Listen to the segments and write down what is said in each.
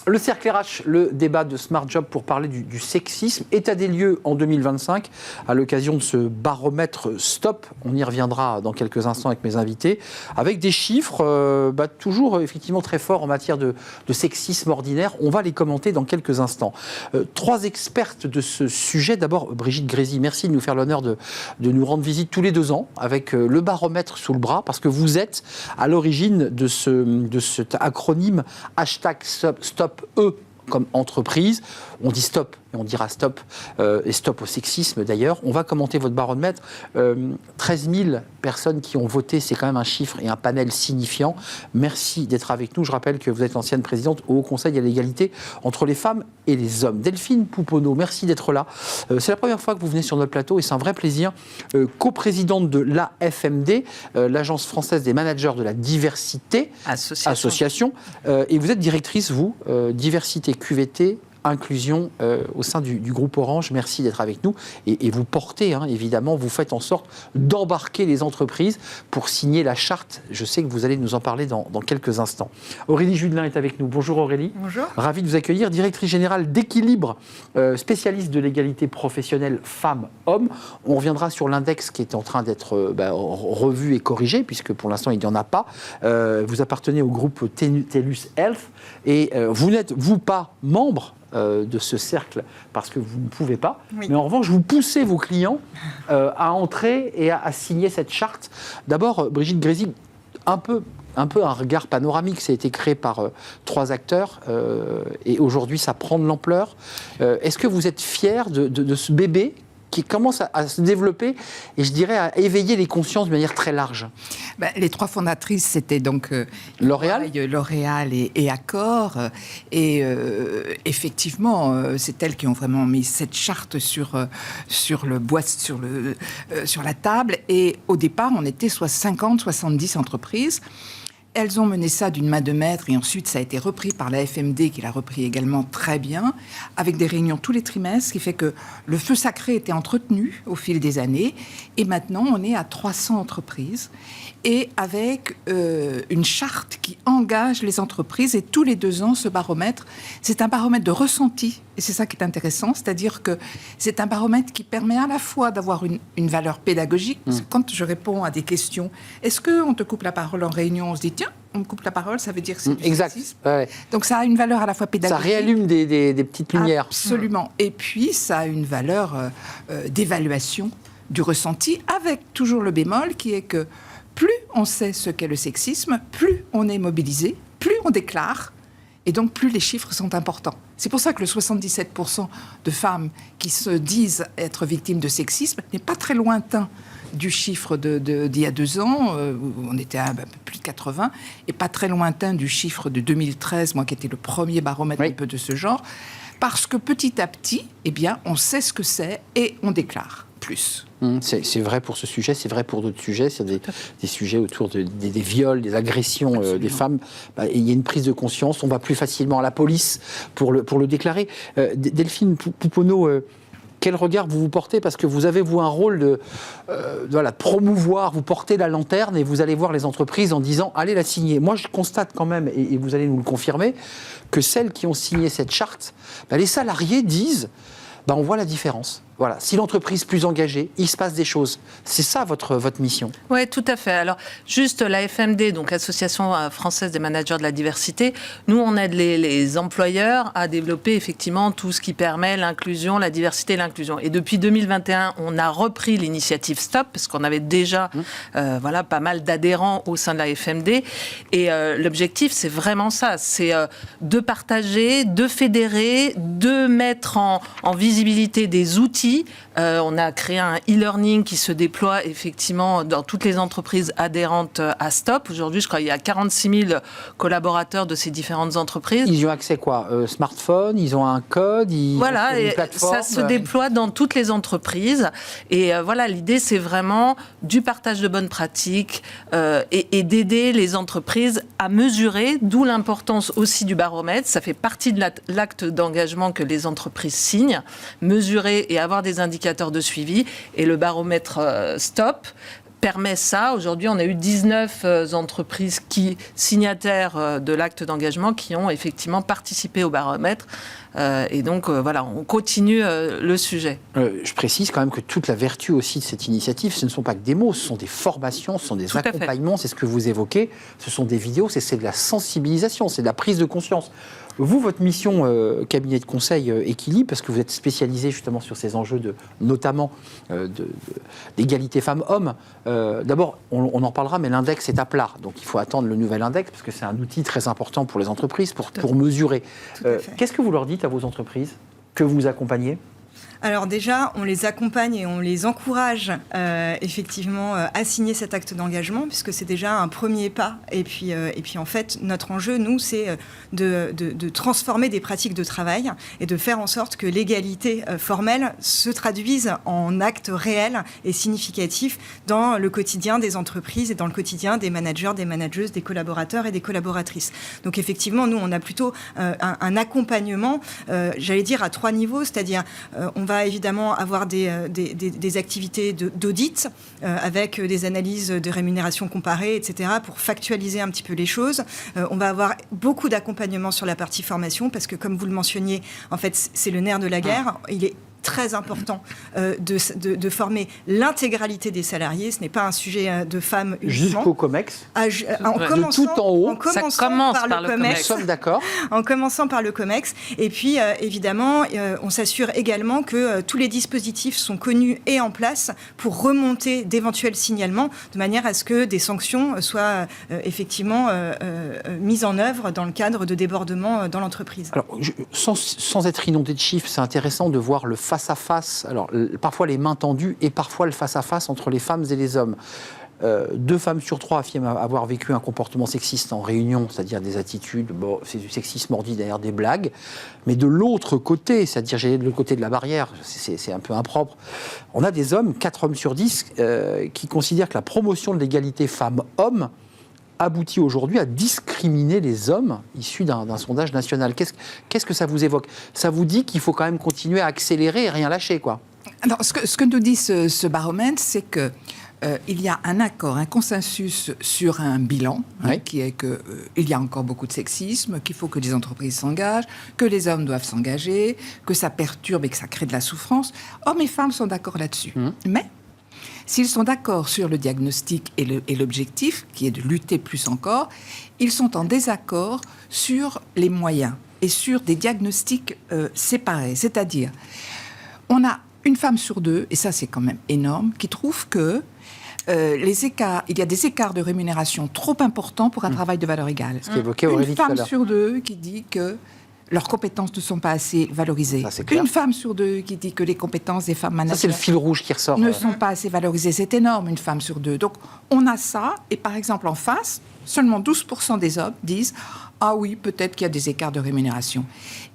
Le cercle RH, le débat de Smart Job pour parler du sexisme. État des lieux en 2025, à l'occasion de ce baromètre Stop. On y reviendra dans quelques instants avec mes invités, avec des chiffres toujours effectivement très forts en matière de sexisme ordinaire. On va les commenter dans quelques instants. 3 expertes de ce sujet. D'abord, Brigitte Grésy, merci de nous faire l'honneur de nous rendre visite tous les 2 ans avec le baromètre sous le bras, parce que vous êtes à l'origine de cet acronyme #Stop comme entreprise. On dit stop et on dira stop, et stop au sexisme d'ailleurs. On va commenter votre baromètre. 13 000 personnes qui ont voté, c'est quand même un chiffre et un panel signifiant. Merci d'être avec nous. Je rappelle que vous êtes l'ancienne présidente au Haut Conseil à l'égalité entre les femmes et les hommes. Delphine Pouponneau, merci d'être là. C'est la première fois que vous venez sur notre plateau et c'est un vrai plaisir. Coprésidente de l'AFMD, l'Agence française des managers de la diversité, association. Et vous êtes directrice, vous, diversité QVT, inclusion au sein du groupe Orange. Merci d'être avec nous. Et vous portez, évidemment, vous faites en sorte d'embarquer les entreprises pour signer la charte. Je sais que vous allez nous en parler dans quelques instants. Aurélie Judelin est avec nous. Bonjour Aurélie. Bonjour. Ravi de vous accueillir. Directrice générale d'Équilibre, spécialiste de l'égalité professionnelle femmes-hommes. On reviendra sur l'index qui est en train d'être revu et corrigé, puisque pour l'instant, il n'y en a pas. Vous appartenez au groupe TELUS Health et vous n'êtes, vous, pas membre de ce cercle parce que vous ne pouvez pas, oui. Mais en revanche vous poussez vos clients à entrer et à signer cette charte. D'abord, Brigitte Grésy, un peu un regard panoramique, ça a été créé par 3 acteurs et aujourd'hui ça prend de l'ampleur. Est-ce que vous êtes fiers de ce bébé qui commence à se développer et je dirais à éveiller les consciences de manière très large? Les 3 fondatrices, c'était donc L'Oréal et Accor. Et effectivement, c'est elles qui ont vraiment mis cette charte sur la table. Et au départ, on était soit 50, 70 entreprises. Elles ont mené ça d'une main de maître et ensuite ça a été repris par la FMD qui l'a repris également très bien, avec des réunions tous les trimestres, ce qui fait que le feu sacré était entretenu au fil des années. Et maintenant, on est à 300 entreprises et avec une charte qui engage les entreprises. Et tous les 2 ans, ce baromètre, c'est un baromètre de ressenti. Et c'est ça qui est intéressant, c'est-à-dire que c'est un baromètre qui permet à la fois d'avoir une valeur pédagogique. Parce que quand je réponds à des questions, est-ce qu'on te coupe la parole en réunion? On se dit, tiens, on me coupe la parole, ça veut dire que c'est du sexisme. Ouais. Donc ça a une valeur à la fois pédagogique. Ça réallume des petites lumières. Absolument. Et puis ça a une valeur d'évaluation du ressenti, avec toujours le bémol qui est que plus on sait ce qu'est le sexisme, plus on est mobilisé, plus on déclare, et donc plus les chiffres sont importants. C'est pour ça que le 77% de femmes qui se disent être victimes de sexisme n'est pas très lointain du chiffre d'il y a 2 ans, où on était à plus de 80, et pas très lointain du chiffre de 2013, moi qui était le premier baromètre un peu de ce genre, parce que petit à petit, on sait ce que c'est et on déclare plus. C'est vrai pour ce sujet, c'est vrai pour d'autres sujets, c'est des sujets autour des viols, des agressions des femmes. Il y a une prise de conscience, on va plus facilement à la police pour le déclarer. Delphine Pouponneau, quel regard vous portez? Parce que vous avez, vous, un rôle de promouvoir, vous portez la lanterne et vous allez voir les entreprises en disant « allez la signer ». Moi, je constate quand même, et vous allez nous le confirmer, que celles qui ont signé cette charte, les salariés disent « on voit la différence ». Voilà, si l'entreprise est plus engagée, il se passe des choses. C'est ça votre mission. Oui, tout à fait. Alors, juste la FMD, donc Association française des managers de la diversité, nous, on aide les employeurs à développer effectivement tout ce qui permet l'inclusion, la diversité et l'inclusion. Et depuis 2021, on a repris l'initiative Stop, parce qu'on avait déjà pas mal d'adhérents au sein de la FMD. Et l'objectif, c'est vraiment ça, c'est de partager, de fédérer, de mettre en visibilité des outils. On a créé un e-learning qui se déploie effectivement dans toutes les entreprises adhérentes à Stop. Aujourd'hui, je crois qu'il y a 46 000 collaborateurs de ces différentes entreprises. Ils ont accès quoi? Smartphone, ils ont un code, voilà, ont une et plateforme. Ça se déploie dans toutes les entreprises. Et l'idée, c'est vraiment du partage de bonnes pratiques et d'aider les entreprises à mesurer, d'où l'importance aussi du baromètre. Ça fait partie de l'acte d'engagement que les entreprises signent, mesurer et avoir des indicateurs de suivi. Et le baromètre Stop permet ça. Aujourd'hui, on a eu 19 entreprises signataires de l'acte d'engagement qui ont effectivement participé au baromètre. Et donc, voilà, on continue le sujet. Je précise quand même que toute la vertu aussi de cette initiative, ce ne sont pas que des mots, ce sont des formations, ce sont des accompagnements, c'est ce que vous évoquez, ce sont des vidéos, c'est de la sensibilisation, c'est de la prise de conscience. Vous, votre mission cabinet de conseil Equilibre, parce que vous êtes spécialisé justement sur ces enjeux notamment d'égalité femmes-hommes. D'abord, on en parlera, mais l'index est à plat. Donc il faut attendre le nouvel index, parce que c'est un outil très important pour les entreprises, pour mesurer. Qu'est-ce que vous leur dites à vos entreprises que vous accompagnez ? Alors déjà, on les accompagne et on les encourage effectivement à signer cet acte d'engagement, puisque c'est déjà un premier pas. Et puis en fait, notre enjeu, nous, c'est de transformer des pratiques de travail et de faire en sorte que l'égalité formelle se traduise en actes réels et significatifs dans le quotidien des entreprises et dans le quotidien des managers, des manageuses, des collaborateurs et des collaboratrices. Donc effectivement, nous, on a plutôt un accompagnement, j'allais dire, à 3 niveaux, c'est-à-dire on va évidemment avoir des activités d'audit avec des analyses de rémunération comparée, etc., pour factualiser un petit peu les choses. On va avoir beaucoup d'accompagnement sur la partie formation, parce que comme vous le mentionniez, en fait, c'est le nerf de la guerre. Il est très important de former l'intégralité des salariés. Ce n'est pas un sujet de femmes uniquement. Jusqu'au COMEX, de tout en haut. Ça commence par le COMEX. Nous sommes d'accord. En commençant par le COMEX. Et puis, évidemment, on s'assure également que tous les dispositifs sont connus et en place pour remonter d'éventuels signalements, de manière à ce que des sanctions soient effectivement mises en œuvre dans le cadre de débordements dans l'entreprise. Alors, sans être inondé de chiffres, c'est intéressant de voir le face-à-face, alors parfois les mains tendues et parfois le face-à-face entre les femmes et les hommes. 2 femmes sur 3 affirment avoir vécu un comportement sexiste en réunion, c'est-à-dire des attitudes, c'est du sexisme ordinaire, des blagues. Mais de l'autre côté, c'est-à-dire de l'autre côté de la barrière, c'est un peu impropre, on a des hommes, 4 hommes sur 10, qui considèrent que la promotion de l'égalité femmes-hommes aboutit aujourd'hui à discriminer les hommes issus d'un sondage national. Qu'est-ce que ça vous évoque ? Ça vous dit qu'il faut quand même continuer à accélérer et rien lâcher, quoi ? Alors, ce que nous dit ce baromètre, c'est que il y a un accord, un consensus sur un bilan, oui. Qui est qu'il y a encore beaucoup de sexisme, qu'il faut que les entreprises s'engagent, que les hommes doivent s'engager, que ça perturbe et que ça crée de la souffrance. Hommes et femmes sont d'accord là-dessus. Mais s'ils sont d'accord sur le diagnostic et l'objectif, qui est de lutter plus encore, ils sont en désaccord sur les moyens et sur des diagnostics séparés. C'est-à-dire, on a une femme sur 2, et ça c'est quand même énorme, qui trouve que il y a des écarts de rémunération trop importants pour un travail de valeur égale. Ce qu'évoquait Aurélie tout à l'heure. Une femme sur 2 qui dit que leurs compétences ne sont pas assez valorisées. Ça, c'est clair. Une femme sur 2 qui dit que les compétences des femmes managers Ça, c'est le fil rouge qui ressort. ne sont pas assez valorisées. C'est énorme, une femme sur 2. Donc, on a ça. Et par exemple, en face, seulement 12% des hommes disent « Ah oui, peut-être qu'il y a des écarts de rémunération ».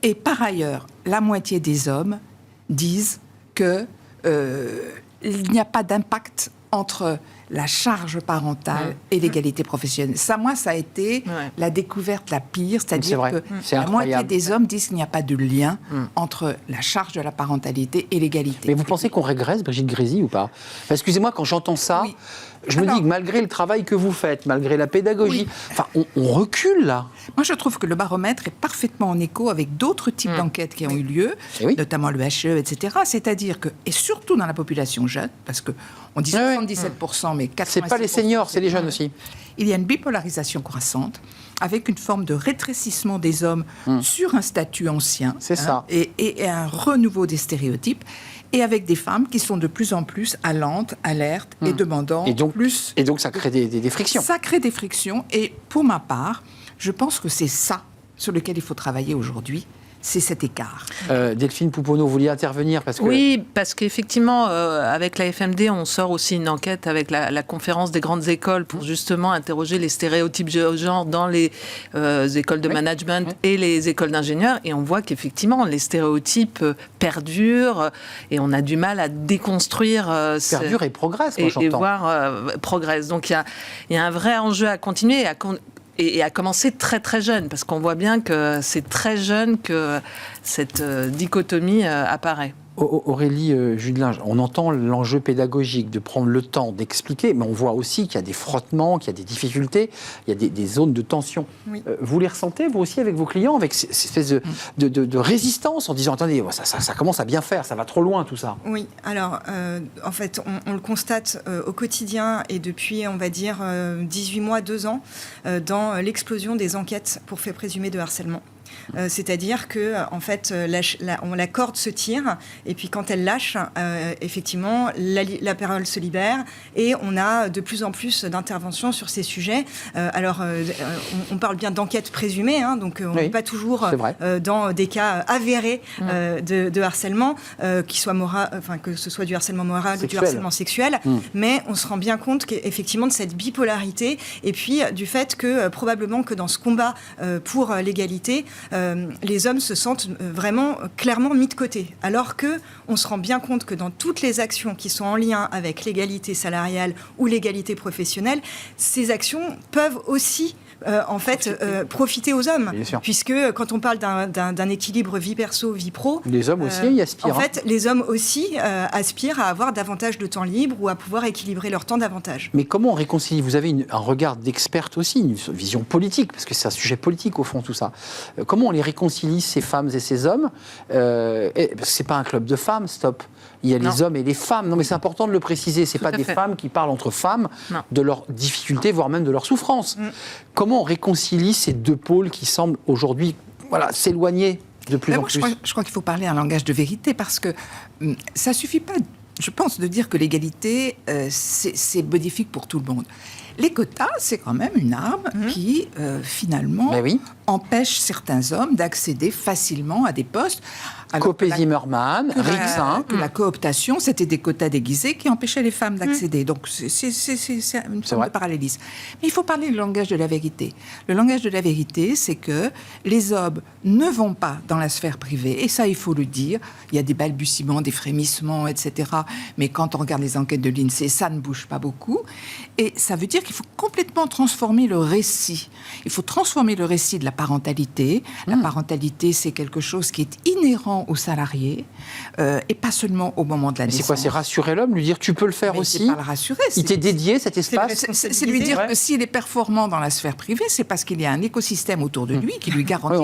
Et par ailleurs, la moitié des hommes disent qu'il n'y a pas d'impact entre la charge parentale et l'égalité professionnelle. Ça, moi, ça a été la découverte la pire, c'est-à-dire que la moitié des hommes disent qu'il n'y a pas de lien entre la charge de la parentalité et l'égalité. Mais vous pensez qu'on régresse, Brigitte Grésy, ou pas ? Excusez-moi, quand j'entends ça, je me dis que malgré le travail que vous faites, malgré la pédagogie, enfin, on recule là. Moi, je trouve que le baromètre est parfaitement en écho avec d'autres types d'enquêtes qui ont eu lieu, notamment le HE, etc. C'est-à-dire que, et surtout dans la population jeune, parce qu'on dit 77%, mais 86%... C'est pas les seniors, c'est les jeunes aussi. Il y a une bipolarisation croissante, avec une forme de rétrécissement des hommes sur un statut ancien. C'est ça. Et un renouveau des stéréotypes. Et avec des femmes qui sont de plus en plus allantes, alertes et demandant plus... Et donc ça crée des frictions. Ça crée des frictions. Et pour ma part, je pense que c'est ça sur lequel il faut travailler aujourd'hui. C'est cet écart. Delphine Pouponneau, vous vouliez intervenir parce que... Oui, parce qu'effectivement, avec la FMD, on sort aussi une enquête avec la conférence des grandes écoles pour justement interroger les stéréotypes de genre dans les écoles de management et les écoles d'ingénieurs. Et on voit qu'effectivement, les stéréotypes perdurent et on a du mal à déconstruire... Perdurent et progressent, moi j'entends. Et voir progressent. Donc il y a un vrai enjeu à continuer et à commencer très très jeune, parce qu'on voit bien que c'est très jeune que cette dichotomie apparaît. Aurélie Judelin, on entend l'enjeu pédagogique de prendre le temps d'expliquer, mais on voit aussi qu'il y a des frottements, qu'il y a des difficultés, il y a des zones de tension. Oui. Vous les ressentez, vous aussi, avec vos clients, avec cette espèce de résistance, en disant, attendez, ça commence à bien faire, ça va trop loin tout ça. Oui, alors, en fait, on le constate au quotidien et depuis, on va dire, 18 mois, 2 ans, dans l'explosion des enquêtes pour faits présumés de harcèlement. C'est-à-dire que en fait, la corde se tire et puis quand elle lâche, effectivement, la parole se libère et on a de plus en plus d'interventions sur ces sujets. On parle bien d'enquête présumée, hein, donc on n'est pas toujours dans des cas avérés de harcèlement, que ce soit du harcèlement moral ou du harcèlement sexuel, mais on se rend bien compte qu'effectivement de cette bipolarité et puis du fait que probablement que dans ce combat pour l'égalité, les hommes se sentent vraiment clairement mis de côté. Alors qu'on se rend bien compte que dans toutes les actions qui sont en lien avec l'égalité salariale ou l'égalité professionnelle, ces actions peuvent aussi profiter aux hommes. Puisque quand on parle d'un équilibre vie perso, vie pro... Les hommes aussi y aspirent. En fait, les hommes aussi aspirent à avoir davantage de temps libre ou à pouvoir équilibrer leur temps davantage. Mais comment on réconcilie ? Vous avez un regard d'experte aussi, une vision politique, parce que c'est un sujet politique au fond tout ça. Comment on les réconcilie, ces femmes et ces hommes ? Parce que c'est pas un club de femmes, stop. Il y a les hommes et les femmes. Non, mais c'est important de le préciser. C'est pas des femmes qui parlent entre femmes de leurs difficultés, voire même de leurs souffrances. Comment on réconcilie ces deux pôles qui semblent aujourd'hui s'éloigner de plus en plus ? Je crois qu'il faut parler un langage de vérité parce que ça suffit pas, je pense, de dire que l'égalité, c'est bénéfique pour tout le monde. Les quotas, c'est quand même une arme qui, finalement, empêche certains hommes d'accéder facilement à des postes. Copé-Zimmermann, Rixin. Que la cooptation, c'était des quotas déguisés qui empêchaient les femmes d'accéder. Donc, c'est une forme de parallélisme. Mais il faut parler le langage de la vérité. Le langage de la vérité, c'est que les hommes ne vont pas dans la sphère privée. Et ça, il faut le dire. Il y a des balbutiements, des frémissements, etc. Mais quand on regarde les enquêtes de l'INSEE, ça ne bouge pas beaucoup. Et ça veut dire qu'il faut complètement transformer le récit. Il faut transformer le récit de la parentalité. La parentalité, c'est quelque chose qui est inhérent aux salariés et pas seulement au moment de la naissance. C'est quoi ? C'est rassurer l'homme, lui dire tu peux le faire aussi. C'est pas le rassurer. Il t'est dédié cet espace. C'est lui dire que s'il est performant dans la sphère privée, c'est parce qu'il y a un écosystème autour de lui qui lui garantit.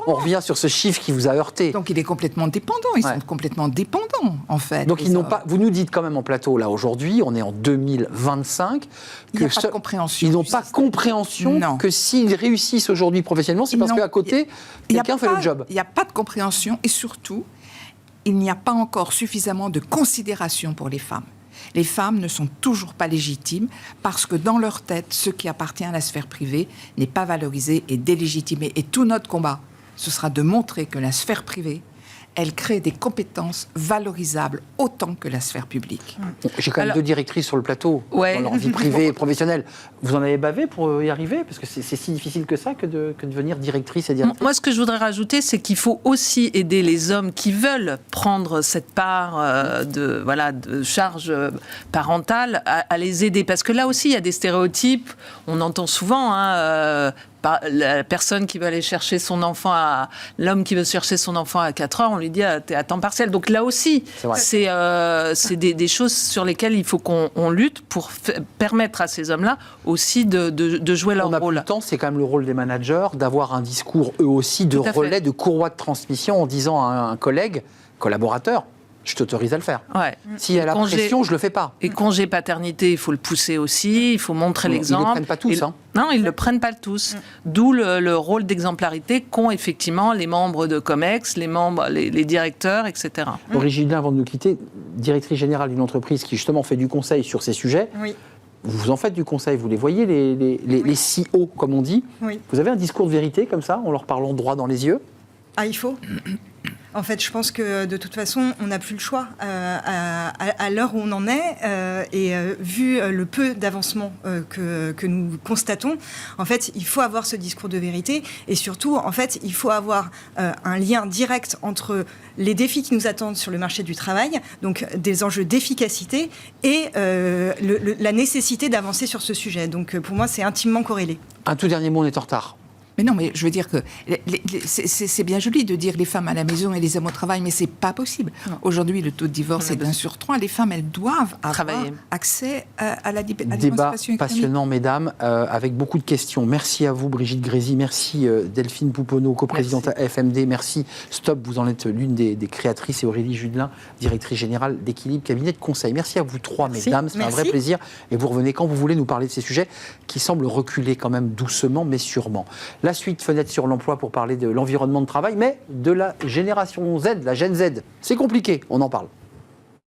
On revient sur ce chiffre qui vous a heurté. Donc il est complètement dépendant. Ils sont complètement dépendants en fait. Donc ils n'ont pas. Vous nous dites quand même en plateau là aujourd'hui, on est en 2025. Il n'y a pas de compréhension. Ils n'ont pas compréhension que s'ils réussissent aujourd'hui professionnellement, c'est parce qu'à côté, quelqu'un fait le job. Il n'y a pas de compréhension et surtout, il n'y a pas encore suffisamment de considération pour les femmes. Les femmes ne sont toujours pas légitimes parce que dans leur tête, ce qui appartient à la sphère privée n'est pas valorisé et délégitimé. Et tout notre combat, ce sera de montrer que la sphère privée, elle crée des compétences valorisables autant que la sphère publique. J'ai quand même 2 directrices sur le plateau, dans leur vie privée et professionnelle. Vous en avez bavé pour y arriver ? Parce que c'est si difficile que ça que de devenir directrice et directrice. Moi, ce que je voudrais rajouter, c'est qu'il faut aussi aider les hommes qui veulent prendre cette part de charge parentale à les aider. Parce que là aussi, il y a des stéréotypes. On entend souvent... la personne qui veut aller chercher son enfant l'homme qui veut chercher son enfant à 4 heures, on lui dit t'es à temps partiel. Donc là aussi, c'est des choses sur lesquelles il faut qu'on lutte pour permettre à ces hommes-là aussi de jouer leur rôle. En même temps, c'est quand même le rôle des managers d'avoir un discours eux aussi de relais, de courroie de transmission en disant à un collaborateur, je t'autorise à le faire. S'il y a la pression, je ne le fais pas. Et congé paternité, il faut le pousser aussi, il faut montrer l'exemple. Ils ne le prennent pas tous. Non, ils ne le prennent pas tous. D'où le rôle d'exemplarité qu'ont effectivement les membres de COMEX, les directeurs, etc. Aurélie Judelin, avant de nous quitter, directrice générale d'une entreprise qui justement fait du conseil sur ces sujets. Vous en faites du conseil, vous les voyez, les CEO, comme on dit. Vous avez un discours de vérité comme ça, en leur parlant droit dans les yeux ? Il faut. En fait, je pense que de toute façon, on n'a plus le choix. À l'heure où on en est, et vu le peu d'avancement que nous constatons, en fait, il faut avoir ce discours de vérité. Et surtout, en fait, il faut avoir un lien direct entre les défis qui nous attendent sur le marché du travail, donc des enjeux d'efficacité, et la nécessité d'avancer sur ce sujet. Donc, pour moi, c'est intimement corrélé. Un tout dernier mot, on est en retard. Mais non, mais je veux dire que c'est bien joli de dire les femmes à la maison et les hommes au travail, mais c'est pas possible. Aujourd'hui, le taux de divorce est d'1 sur 3. Les femmes, elles doivent avoir accès à l'émancipation économique. Débat passionnant, mesdames, avec beaucoup de questions. Merci à vous, Brigitte Grésy. Merci, Delphine Pouponneau, coprésidente à FMD. Merci, Stop. Vous en êtes l'une des créatrices, et Aurélie Judelin, directrice générale d'Équilibre, cabinet de conseil. Merci à vous trois, mesdames. C'est un vrai plaisir. Et vous revenez quand vous voulez nous parler de ces sujets qui semblent reculer quand même doucement, mais sûrement. La suite, fenêtre sur l'emploi pour parler de l'environnement de travail, mais de la génération Z, la Gen Z. C'est compliqué, on en parle.